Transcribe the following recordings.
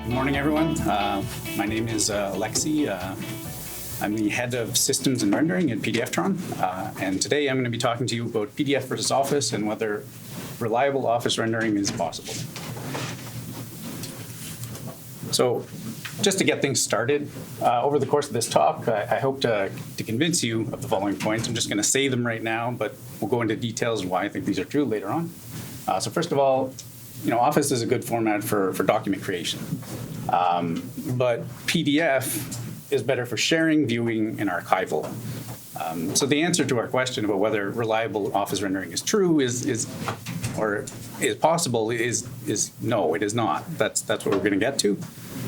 Good morning, everyone. My name is Aleksy. I'm the head of systems and rendering at PDFTron. And today I'm going to be talking to you about PDF versus Office and whether reliable Office rendering is possible. So just to get things started, over the course of this talk, I hope to convince you of the following points. I'm just going to say them right now, but we'll go into details and why I think these are true later on. So first of all, Office is a good format for document creation. But PDF is better for sharing, viewing, and archival. So the answer to our question about whether reliable Office rendering is true is possible is no, it is not. That's what we're going to get to.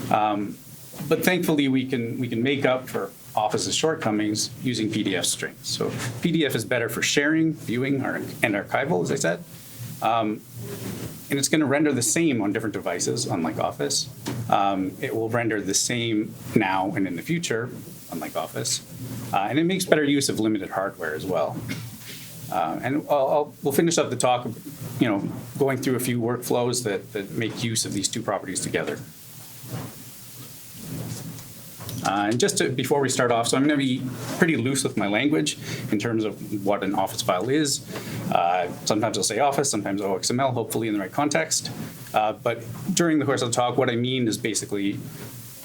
But thankfully, we can make up for Office's shortcomings using PDF strings. So PDF is better for sharing, viewing, and archival, as I said. And it's going to render the same on different devices, unlike Office. It will render the same now and in the future, unlike Office. And it makes better use of limited hardware as well. And we'll finish up the talk, going through a few workflows that make use of these two properties together. And just before we start off, so I'm going to be pretty loose with my language in terms of what an Office file is. Sometimes I'll say Office, sometimes OXML, hopefully in the right context. But during the course of the talk, what I mean is basically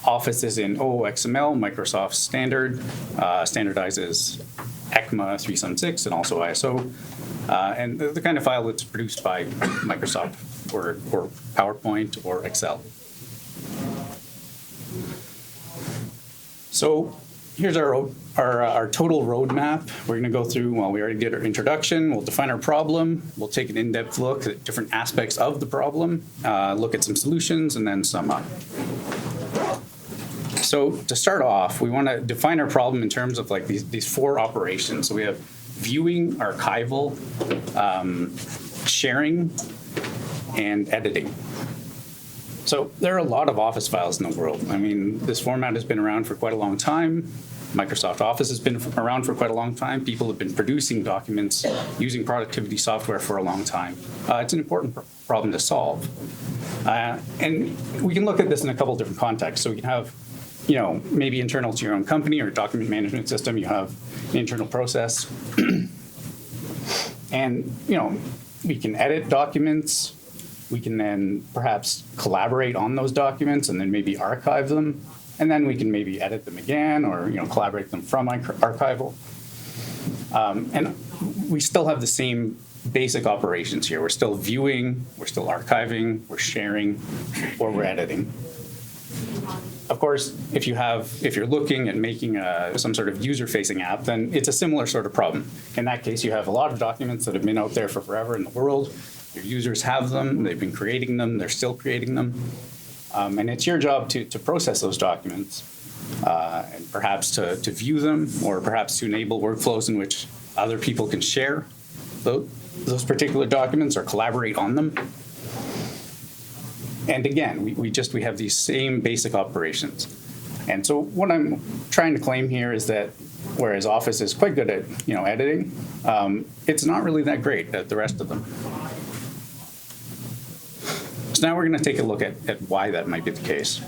Office is in OXML, Microsoft standard, standardizes ECMA 376 and also ISO, and the kind of file that's produced by Microsoft Word or PowerPoint or Excel. So here's our total roadmap. We're going to go through, well, we already did our introduction. We'll define our problem. We'll take an in-depth look at different aspects of the problem, look at some solutions, and then sum up. So to start off, we want to define our problem in terms of like these four operations. So we have viewing, archival, sharing, and editing. So there are a lot of Office files in the world. I mean, this format has been around for quite a long time. Microsoft Office has been around for quite a long time. People have been producing documents using productivity software for a long time. It's an important problem to solve. And we can look at this in a couple different contexts. So we can have, maybe internal to your own company or document management system, you have an internal process. And, we can edit documents. We can then perhaps collaborate on those documents and then maybe archive them. And then we can maybe edit them again or collaborate them from archival. And we still have the same basic operations here. We're still viewing, we're still archiving, we're sharing, or we're editing. Of course, if you're looking at making some sort of user-facing app, then it's a similar sort of problem. In that case, you have a lot of documents that have been out there for forever in the world. Your users have them, they've been creating them, they're still creating them. And it's your job to process those documents and perhaps to view them or perhaps to enable workflows in which other people can share those particular documents or collaborate on them. And again, we have these same basic operations. And so what I'm trying to claim here is that whereas Office is quite good at editing, it's not really that great at the rest of them. So now we're going to take a look at why that might be the case.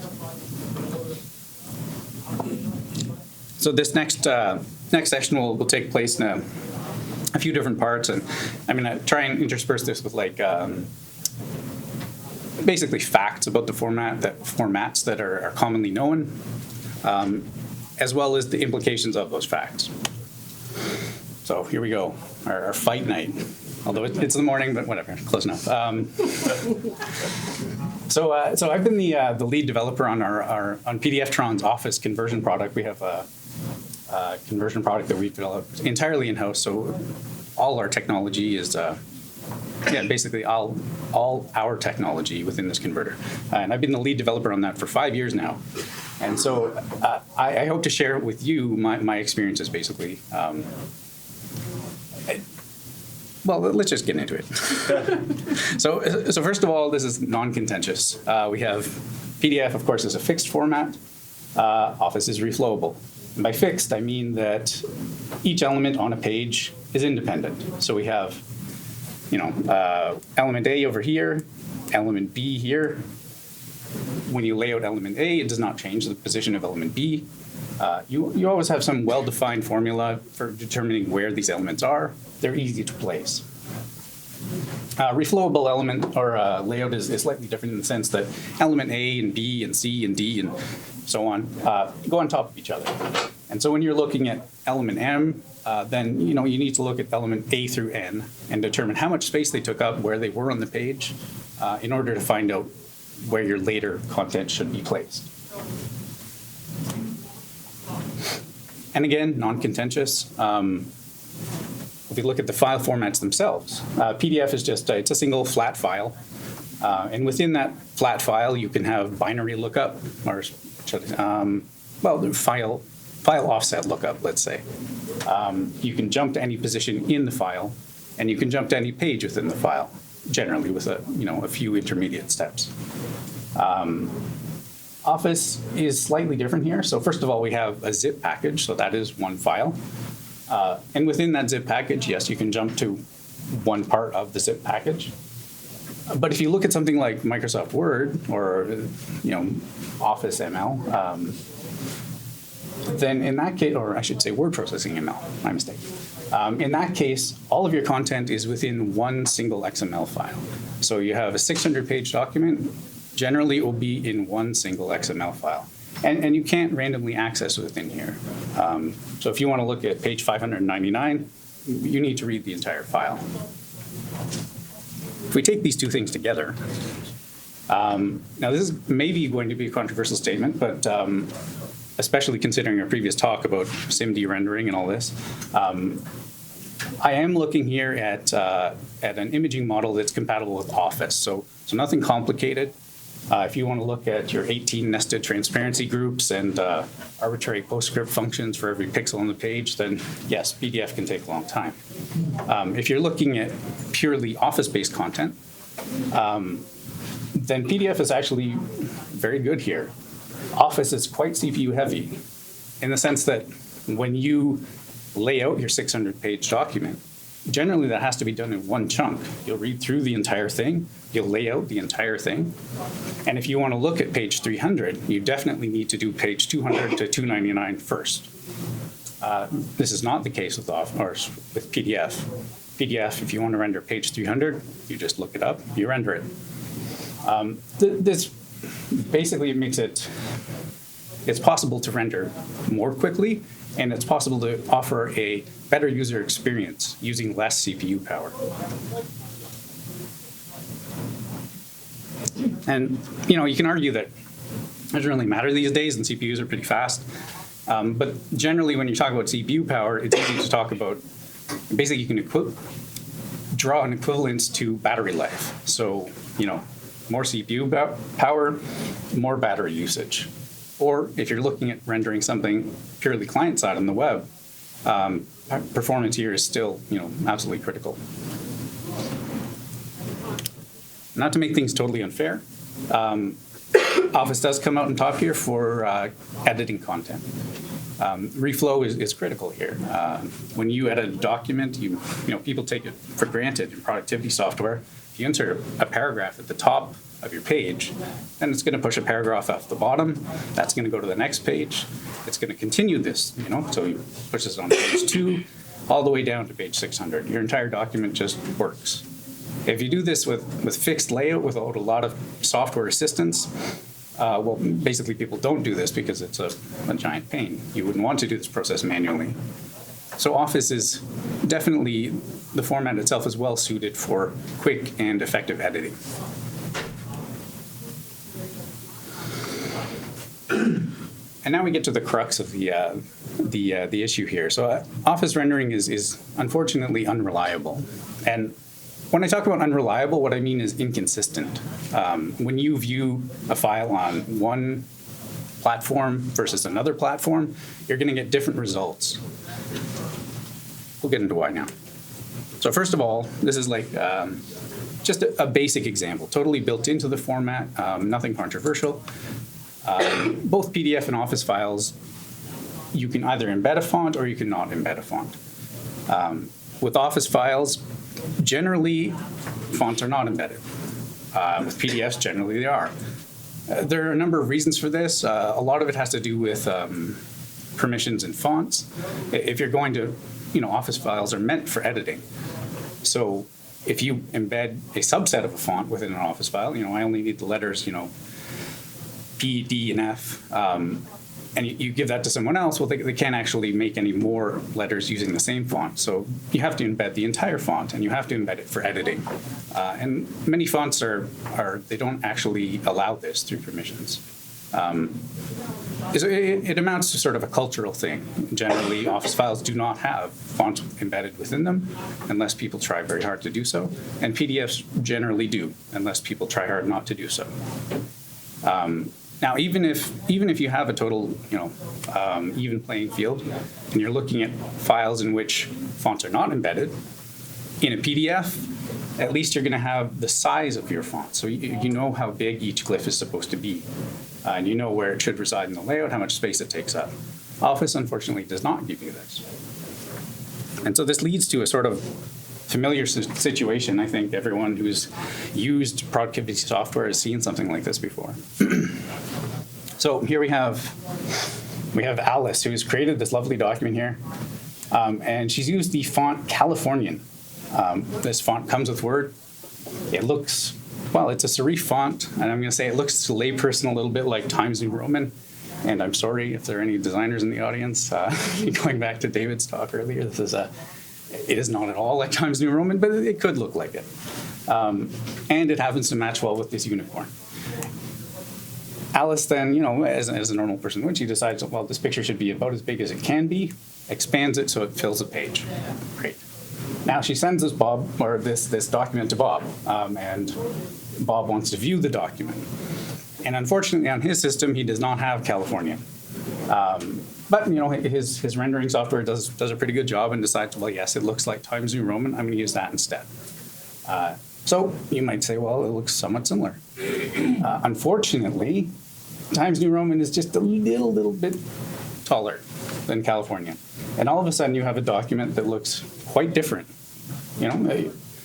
So this next session will take place in a few different parts, and I'm going to try and intersperse this with basically facts about the formats that are commonly known, as well as the implications of those facts. So here we go, our fight night. Although it's the morning, but whatever, close enough. So I've been the lead developer on on PDFTron's Office conversion product. We have a conversion product that we've developed entirely in-house. So all our technology is, basically all our technology within this converter. And I've been the lead developer on that for 5 years now. And so I hope to share with you my experiences, basically. Well, let's just get into it. So first of all, this is non-contentious. We have PDF, of course, is a fixed format. Office is reflowable. And by fixed, I mean that each element on a page is independent. So we have, element A over here, element B here, when you lay out element A, it does not change the position of element B. You always have some well-defined formula for determining where these elements are. They're easy to place. Reflowable element or layout is slightly different in the sense that element A and B and C and D and so on go on top of each other. And so when you're looking at element M, then you need to look at element A through N and determine how much space they took up, where they were on the page, in order to find out where your later content should be placed. And again, non-contentious. If we look at the file formats themselves, PDF is just it's a single flat file. And within that flat file, you can have binary lookup or file offset lookup, let's say. You can jump to any position in the file, and you can jump to any page within the file, generally with a few intermediate steps. Office is slightly different here. So first of all, we have a zip package, so that is one file. And within that zip package, yes, you can jump to one part of the zip package. But if you look at something like Microsoft Word or Office ML, then in that case, or I should say word processing ML, my mistake. In that case, all of your content is within one single XML file. So you have a 600-page document. Generally, it will be in one single XML file. And you can't randomly access within here. So if you want to look at page 599, you need to read the entire file. If we take these two things together, now this is maybe going to be a controversial statement, but especially considering our previous talk about SIMD rendering and all this, I am looking here at an imaging model that's compatible with Office. So nothing complicated. If you want to look at your 18 nested transparency groups and arbitrary PostScript functions for every pixel on the page, then yes, PDF can take a long time. If you're looking at purely Office-based content, then PDF is actually very good here. Office is quite CPU heavy in the sense that when you lay out your 600-page document, generally that has to be done in one chunk. You'll read through the entire thing, you'll lay out the entire thing. And if you want to look at page 300, you definitely need to do page 200 to 299 first. This is not the case with PDF. PDF, if you want to render page 300, you just look it up, you render it. This basically makes it's possible to render more quickly, and it's possible to offer a better user experience using less CPU power. And you can argue that it doesn't really matter these days, and CPUs are pretty fast. But generally, when you talk about CPU power, it's easy to talk about. Basically, you can draw an equivalence to battery life. So more CPU power, more battery usage. Or if you're looking at rendering something purely client-side on the web, performance here is still, absolutely critical. Not to make things totally unfair, Office does come out on top here for editing content. Reflow is critical here. When you edit a document, people take it for granted in productivity software. If you insert a paragraph at the top of your page, then it's going to push a paragraph off the bottom. That's going to go to the next page. It's going to continue this, so you push this on page 2 all the way down to page 600. Your entire document just works. If you do this with fixed layout without a lot of software assistance, basically people don't do this because it's a giant pain. You wouldn't want to do this process manually. So Office is definitely, the format itself is well suited for quick and effective editing. And now we get to the crux of the issue here. So Office rendering is unfortunately unreliable. And when I talk about unreliable, what I mean is inconsistent. When you view a file on one platform versus another platform, you're going to get different results. We'll get into why now. So first of all, this is like just a basic example, totally built into the format, nothing controversial. Both PDF and Office files, you can either embed a font or you can not embed a font. With Office files, generally, fonts are not embedded. With PDFs, generally they are. There are a number of reasons for this. A lot of it has to do with permissions and fonts. If you're going to, Office files are meant for editing. So if you embed a subset of a font within an Office file, I only need the letters, P, D, and F, and you give that to someone else, well, they can't actually make any more letters using the same font. So you have to embed the entire font, and you have to embed it for editing. And many fonts they don't actually allow this through permissions. It amounts to sort of a cultural thing. Generally, Office files do not have fonts embedded within them unless people try very hard to do so. And PDFs generally do, unless people try hard not to do so. Now, even if you have a total, even playing field, and you're looking at files in which fonts are not embedded, in a PDF, at least you're going to have the size of your font. So you know how big each glyph is supposed to be. And you know where it should reside in the layout, how much space it takes up. Office, unfortunately, does not give you this. And so this leads to a sort of familiar situation. I think everyone who's used productivity software has seen something like this before. So here we have Alice, who's created this lovely document here. And she's used the font Californian. This font comes with Word. It looks, well, it's a serif font, and I'm going to say it looks to layperson a little bit like Times New Roman. And I'm sorry if there are any designers in the audience. Going back to David's talk earlier, it is not at all like Times New Roman, but it could look like it. And it happens to match well with this unicorn. Alice then, as a normal person would, she decides, well, this picture should be about as big as it can be, expands it so it fills a page. Great. Now she sends this document to Bob, and Bob wants to view the document. And unfortunately, on his system, he does not have California. But his rendering software does a pretty good job and decides, well, yes, it looks like Times New Roman. I'm going to use that instead. So you might say, well, it looks somewhat similar. Unfortunately, Times New Roman is just a little bit taller than California. And all of a sudden, you have a document that looks quite different.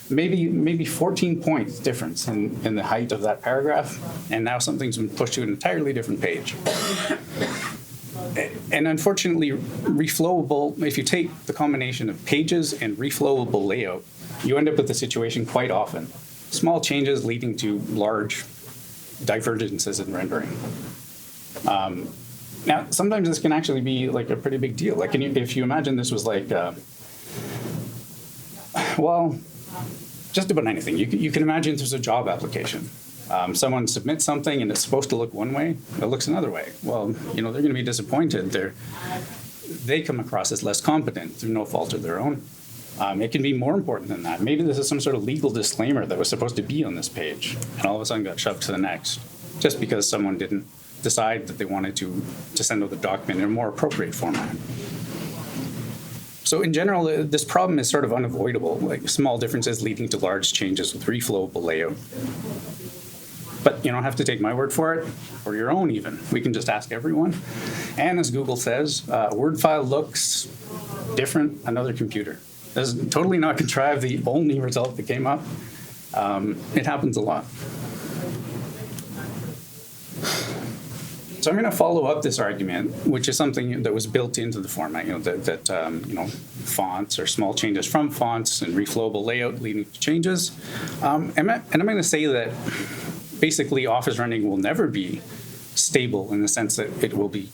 Maybe 14 points difference in the height of that paragraph, and now something's been pushed to an entirely different page. And unfortunately, reflowable, if you take the combination of pages and reflowable layout, you end up with the situation quite often. Small changes leading to large divergences in rendering. Now, sometimes this can actually be like a pretty big deal. Like if you imagine this was like, just about anything. You can imagine there's a job application. Someone submits something and it's supposed to look one way, it looks another way. Well, they're going to be disappointed. They come across as less competent through no fault of their own. It can be more important than that. Maybe this is some sort of legal disclaimer that was supposed to be on this page and all of a sudden got shoved to the next just because someone didn't decide that they wanted to send out the document in a more appropriate format. So in general, this problem is sort of unavoidable, like small differences leading to large changes with reflowable layout. But you don't have to take my word for it, or your own even. We can just ask everyone. And as Google says, a Word file looks different on another computer. This is totally not contrived, the only result that came up. It happens a lot. So I'm going to follow up this argument, which is something that was built into the format, fonts or small changes from fonts and reflowable layout leading to changes. And I'm going to say that basically Office rendering will never be stable in the sense that it will be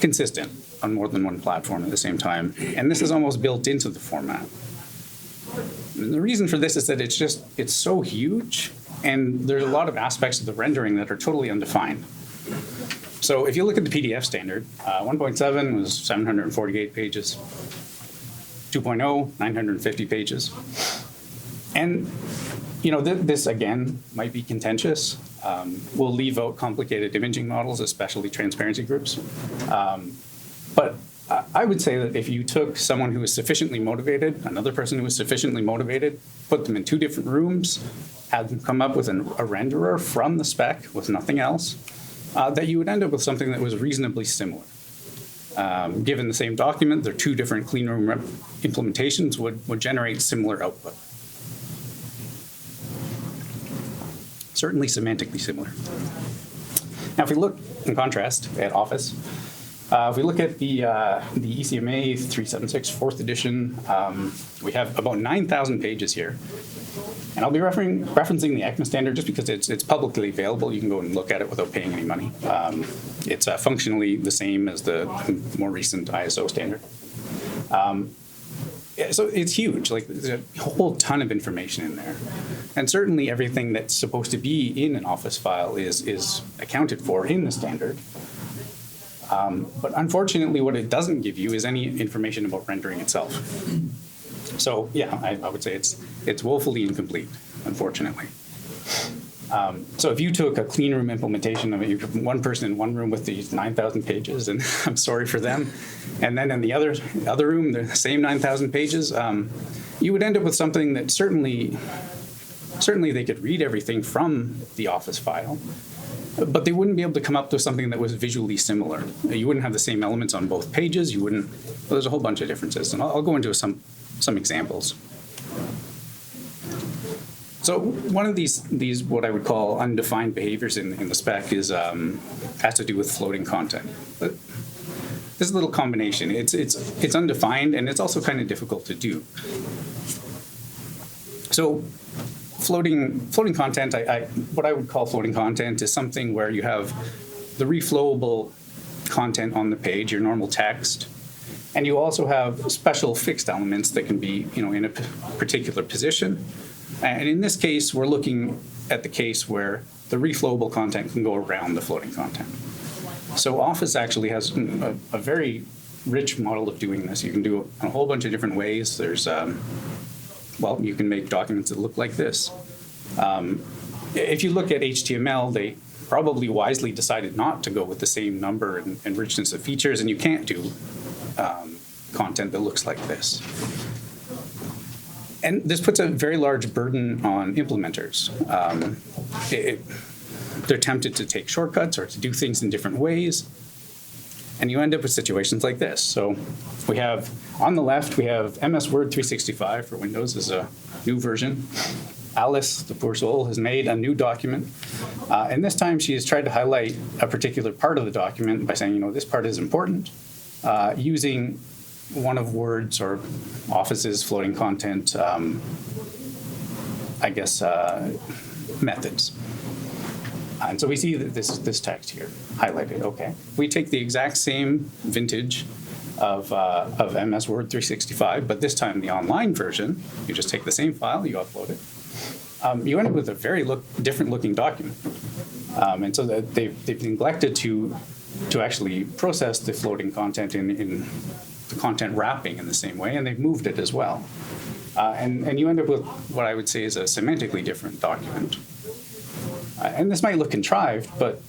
consistent on more than one platform at the same time. And this is almost built into the format. And the reason for this is that it's so huge, and there's a lot of aspects of the rendering that are totally undefined. So if you look at the PDF standard, 1.7 was 748 pages, 2.0, 950 pages. And this, again, might be contentious. We'll leave out complicated imaging models, especially transparency groups. But I would say that if you took someone who was sufficiently motivated, another person who was sufficiently motivated, put them in two different rooms, had them come up with a renderer from the spec with nothing else, that you would end up with something that was reasonably similar. Given the same document, their two different clean room implementations would generate similar output. certainly semantically similar. Now, if we look in contrast at Office, if we look at the ECMA 376 4th edition, we have about 9,000 pages here. And I'll be referencing the ECMA standard just because it's publicly available. You can go and look at it without paying any money. It's functionally the same as the more recent ISO standard. So it's huge. Like, there's a whole ton of information in there. And certainly everything that's supposed to be in an Office file is accounted for in the standard. But unfortunately, what it doesn't give you is any information about rendering itself. So yeah, I would say it's woefully incomplete, unfortunately. So if you took a clean room implementation of it, you put one person in one room with these 9,000 pages, and I'm sorry for them, and then in the other room, the same 9,000 pages, you would end up with something that certainly they could read everything from the Office file, but they wouldn't be able to come up with something that was visually similar. You wouldn't have the same elements on both pages. You wouldn't. Well, there's a whole bunch of differences, and I'll go into some examples. So one of these what I would call undefined behaviors in the spec is has to do with floating content. But this is a little combination. It's undefined, and it's also kind of difficult to do. So floating content, what I would call floating content is something where you have the reflowable content on the page, your normal text, and you also have special fixed elements that can be, in a particular position. And in this case, we're looking at the case where the reflowable content can go around the floating content. So Office actually has a very rich model of doing this. You can do it in a whole bunch of different ways. There's, you can make documents that look like this. If you look at HTML, they probably wisely decided not to go with the same number and richness of features, and you can't do content that looks like this. And this puts a very large burden on implementers. They're tempted to take shortcuts or to do things in different ways, and you end up with situations like this. So we have, on the left, we have MS Word 365 for Windows is a new version. Alice, the poor soul, has made a new document. And this time she has tried to highlight a particular part of the document by saying, this part is important, using one of Word's or Office's floating content, methods. And so we see that this text here highlighted. Okay, we take the exact same vintage of MS Word 365, but this time the online version. You just take the same file, you upload it. You end up with a very different looking document, and so that they've neglected to actually process the floating content in the content wrapping in the same way, and they've moved it as well. And you end up with what I would say is a semantically different document. And this might look contrived, but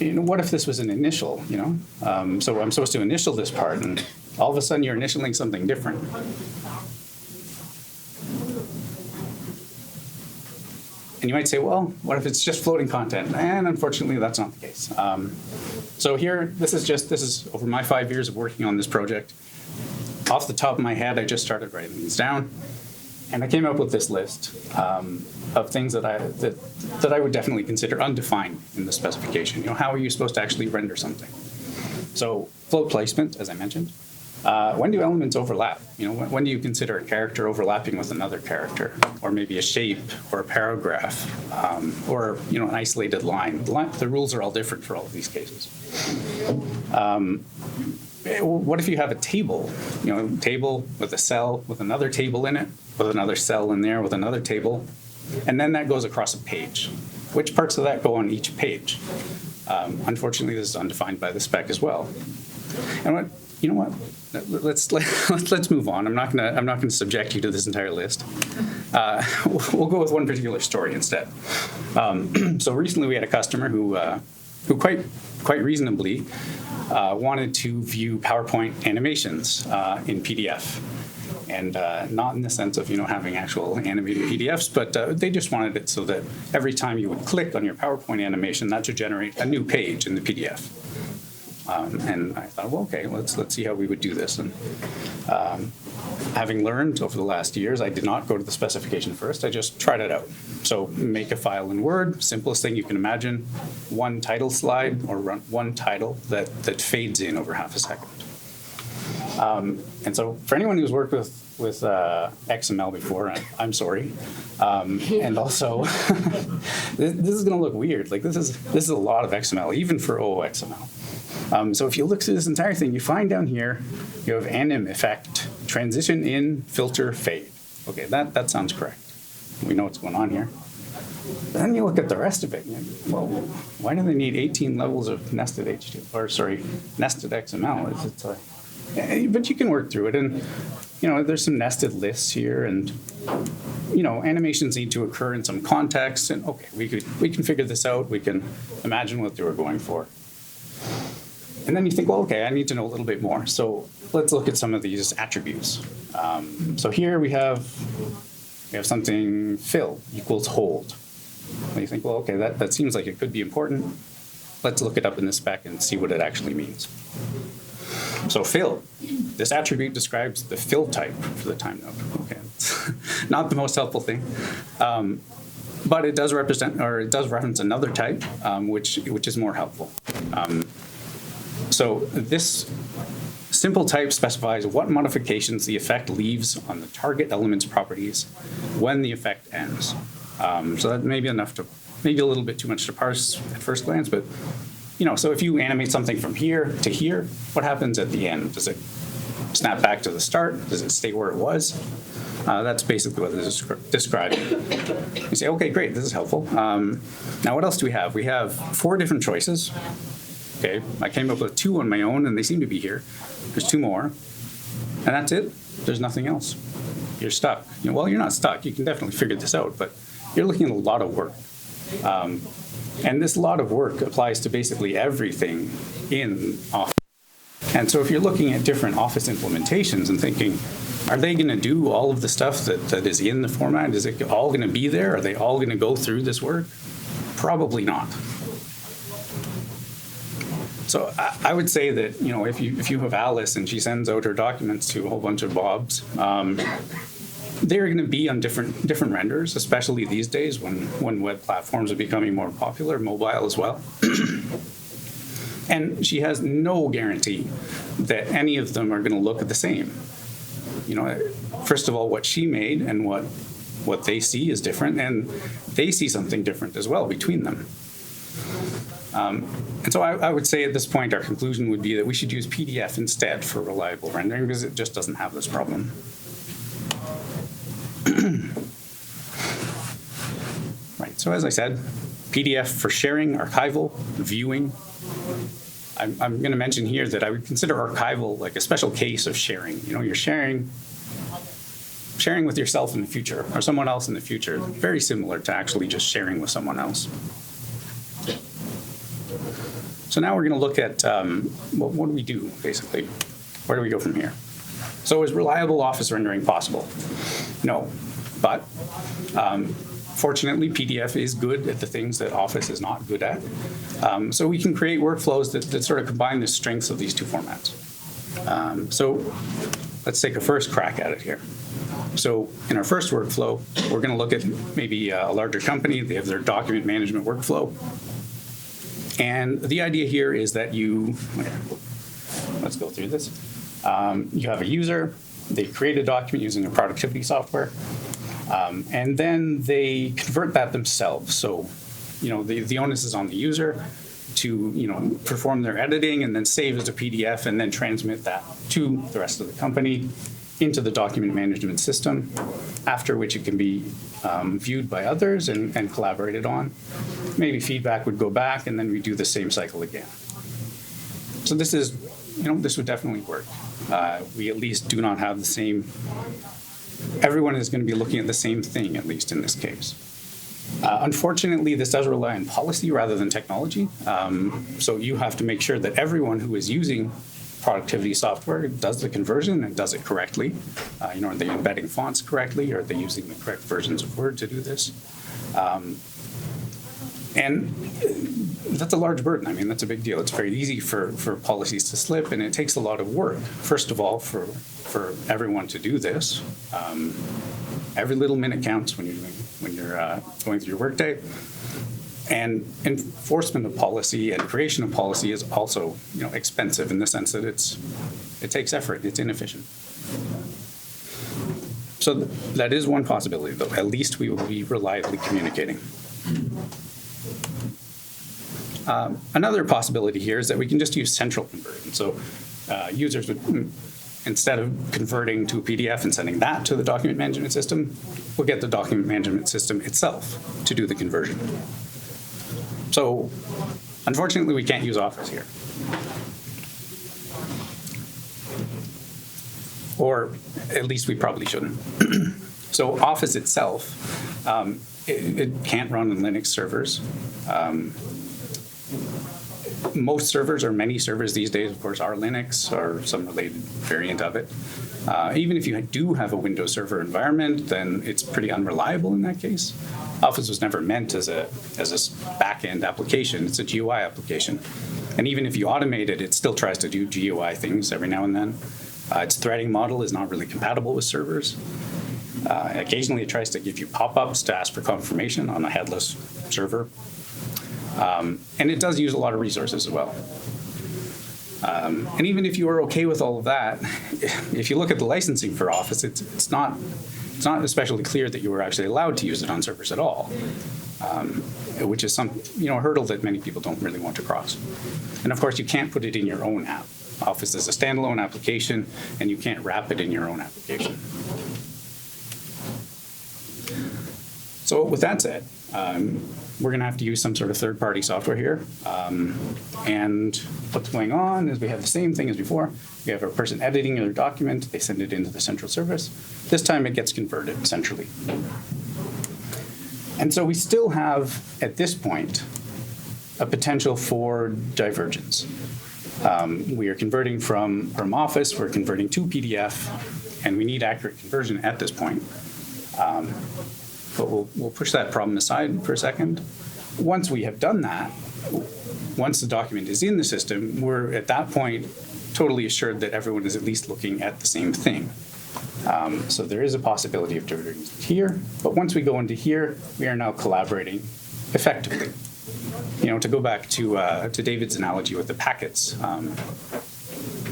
what if this was an initial, So I'm supposed to initial this part, and all of a sudden you're initialing something different. And you might say, well, what if it's just floating content? And unfortunately, that's not the case. So here, this is over my 5 years of working on this project. Off the top of my head, I just started writing these down, and I came up with this list of things that I would definitely consider undefined in the specification. How are you supposed to actually render something? So float placement, as I mentioned. When do elements overlap? When do you consider a character overlapping with another character, or maybe a shape, or a paragraph, or an isolated line? The rules are all different for all of these cases. What if you have a table? Table with a cell with another table in it, with another cell in there, with another table, and then that goes across a page. Which parts of that go on each page? Unfortunately, this is undefined by the spec as well. And you know what? Let's move on. I'm not gonna subject you to this entire list. We'll go with one particular story instead. So recently we had a customer who quite reasonably wanted to view PowerPoint animations in PDF, and not in the sense of having actual animated PDFs, but they just wanted it so that every time you would click on your PowerPoint animation, that should generate a new page in the PDF. And I thought, well, okay, let's see how we would do this. And having learned over the last years, I did not go to the specification first. I just tried it out. So make a file in Word, simplest thing you can imagine, one title slide or one title that fades in over half a second. And so for anyone who's worked with XML before, I'm sorry. And also, this is going to look weird. Like this is a lot of XML, even for OOXML. So if you look through this entire thing, you find down here, you have anim effect, transition in, filter, fade. Okay, that sounds correct. We know what's going on here. But then you look at the rest of it, and well, why do they need 18 levels of nested nested XML? It's like, but you can work through it, and there's some nested lists here, and animations need to occur in some context, and okay, we can figure this out. We can imagine what they were going for. And then you think, well, okay, I need to know a little bit more. So let's look at some of these attributes. So here we have something fill equals hold. And you think, well, okay, that seems like it could be important. Let's look it up in the spec and see what it actually means. So fill, this attribute describes the fill type for the time node. Okay, it's not the most helpful thing, but it does reference another type, which is more helpful. So this simple type specifies what modifications the effect leaves on the target element's properties when the effect ends. So that may be enough maybe a little bit too much to parse at first glance, but so if you animate something from here to here, what happens at the end? Does it snap back to the start? Does it stay where it was? That's basically what this is describing. You say, okay, great, this is helpful. Now what else do we have? We have 4 different choices. Okay, I came up with 2 on my own, and they seem to be here. There's 2 more, and that's it. There's nothing else. You're stuck. Well, you're not stuck. You can definitely figure this out, but you're looking at a lot of work. And this lot of work applies to basically everything in Office. And so if you're looking at different Office implementations and thinking, are they going to do all of the stuff that is in the format? Is it all going to be there? Are they all going to go through this work? Probably not. So I would say that, if you have Alice and she sends out her documents to a whole bunch of Bobs, they're going to be on different renders, especially these days when web platforms are becoming more popular, mobile as well. And she has no guarantee that any of them are going to look the same. First of all, what she made and what they see is different, and they see something different as well between them. And so I would say at this point, our conclusion would be that we should use PDF instead for reliable rendering because it just doesn't have this problem. Right, so as I said, PDF for sharing, archival, viewing. I'm going to mention here that I would consider archival like a special case of sharing. You're sharing with yourself in the future or someone else in the future, very similar to actually just sharing with someone else. So now we're going to look at what do we do, basically? Where do we go from here? So is reliable Office rendering possible? No, but fortunately, PDF is good at the things that Office is not good at. So we can create workflows that sort of combine the strengths of these 2 formats. So let's take a first crack at it here. So in our first workflow, we're going to look at maybe a larger company. They have their document management workflow. And the idea here is that let's go through this. You have a user, they create a document using a productivity software, and then they convert that themselves. So, the onus is on the user to, perform their editing and then save as a PDF and then transmit that to the rest of the company into the document management system, after which it can be viewed by others and collaborated on. Maybe feedback would go back, and then we do the same cycle again. So this is, this would definitely work. We at least do not have the same, everyone is going to be looking at the same thing, at least in this case. Unfortunately, this does rely on policy rather than technology. So you have to make sure that everyone who is using productivity software does the conversion and does it correctly. Are they embedding fonts correctly? Are they using the correct versions of Word to do this? And that's a large burden. I mean, that's a big deal. It's very easy for policies to slip, and it takes a lot of work. First of all, for everyone to do this. Every little minute counts when you're going through your workday. And enforcement of policy and creation of policy is also, expensive in the sense that it takes effort. It's inefficient. So that is one possibility, though. At least we will be reliably communicating. Another possibility here is that we can just use central conversion. So users would, instead of converting to a PDF and sending that to the document management system, we'll get the document management system itself to do the conversion. So unfortunately, we can't use Office here. Or at least we probably shouldn't. So Office itself, it can't run on Linux servers. Most servers, or many servers these days, of course, are Linux or some related variant of it. Even if you do have a Windows Server environment, then it's pretty unreliable in that case. Office was never meant as a back-end application. It's a GUI application. And even if you automate it, it still tries to do GUI things every now and then. Its threading model is not really compatible with servers. Occasionally, it tries to give you pop-ups to ask for confirmation on a headless server. And it does use a lot of resources as well. And even if you are okay with all of that, if you look at the licensing for Office, it's not especially clear that you were actually allowed to use it on servers at all, which is a hurdle that many people don't really want to cross. And of course, you can't put it in your own app. Office is a standalone application, and you can't wrap it in your own application. So with that said, we're going to have to use some sort of third-party software here. And what's going on is we have the same thing as before. We have a person editing their document. They send it into the central service. This time it gets converted centrally. And so we still have, at this point, a potential for divergence. We are converting from Office. We're converting to PDF. And we need accurate conversion at this point. But we'll push that problem aside for a second. Once we have done that, once the document is in the system, we're at that point totally assured that everyone is at least looking at the same thing. So there is a possibility of divergence here. But once we go into here, we are now collaborating effectively. To go back to David's analogy with the packets,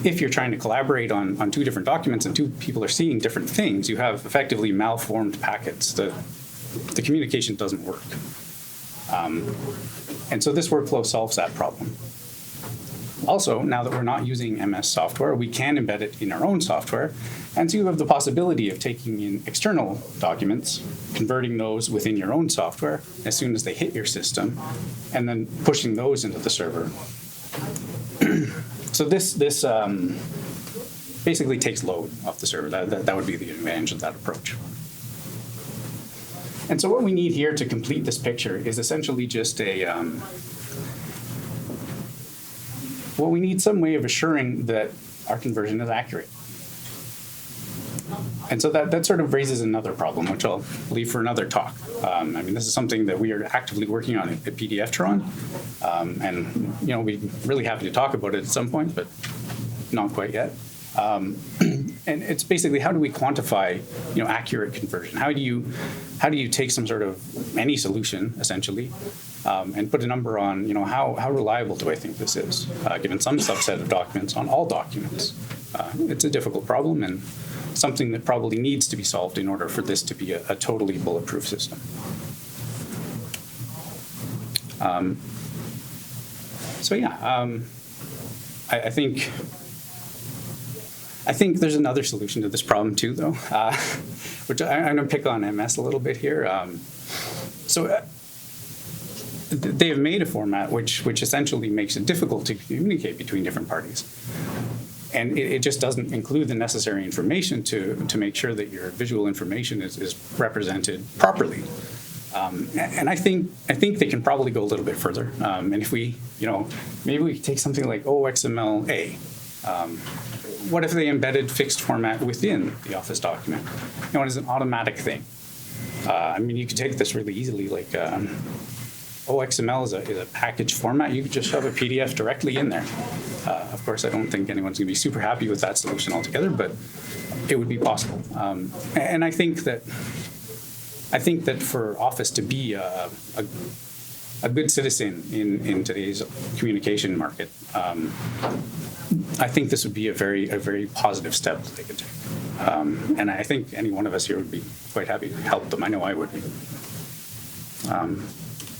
if you're trying to collaborate on two different documents and two people are seeing different things, you have effectively malformed packets. The communication doesn't work. And so this workflow solves that problem. Also, now that we're not using MS software, we can embed it in our own software. And so you have the possibility of taking in external documents, converting those within your own software as soon as they hit your system, and then pushing those into the server. So this basically takes load off the server. That would be the advantage of that approach. And so what we need here to complete this picture is essentially just we need some way of assuring that our conversion is accurate. And so that sort of raises another problem, which I'll leave for another talk. This is something that we are actively working on at PDFTron. And we'd really happy to talk about it at some point, but not quite yet. And it's basically, how do we quantify, accurate conversion? How do you take some sort of any solution, essentially, and put a number on, how reliable do I think this is, given some subset of documents on all documents? It's a difficult problem and something that probably needs to be solved in order for this to be a totally bulletproof system. I think there's another solution to this problem too, though, which I'm going to pick on MS a little bit here. They have made a format which essentially makes it difficult to communicate between different parties. And it just doesn't include the necessary information to make sure that your visual information is represented properly. And I think they can probably go a little bit further. And if we, maybe we take something like OXML-A. What if they embedded fixed format within the Office document? It is an automatic thing. You could take this really easily, like OXML is a package format. You could just shove a PDF directly in there. Of course, I don't think anyone's going to be super happy with that solution altogether, but it would be possible. And I think that for Office to be a good citizen in today's communication market, I think this would be a very positive step that they could take. And I think any one of us here would be quite happy to help them. I know I would be.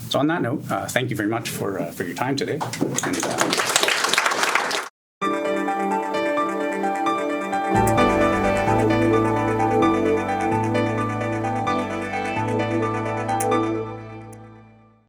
So on that note, thank you very much for your time today. And,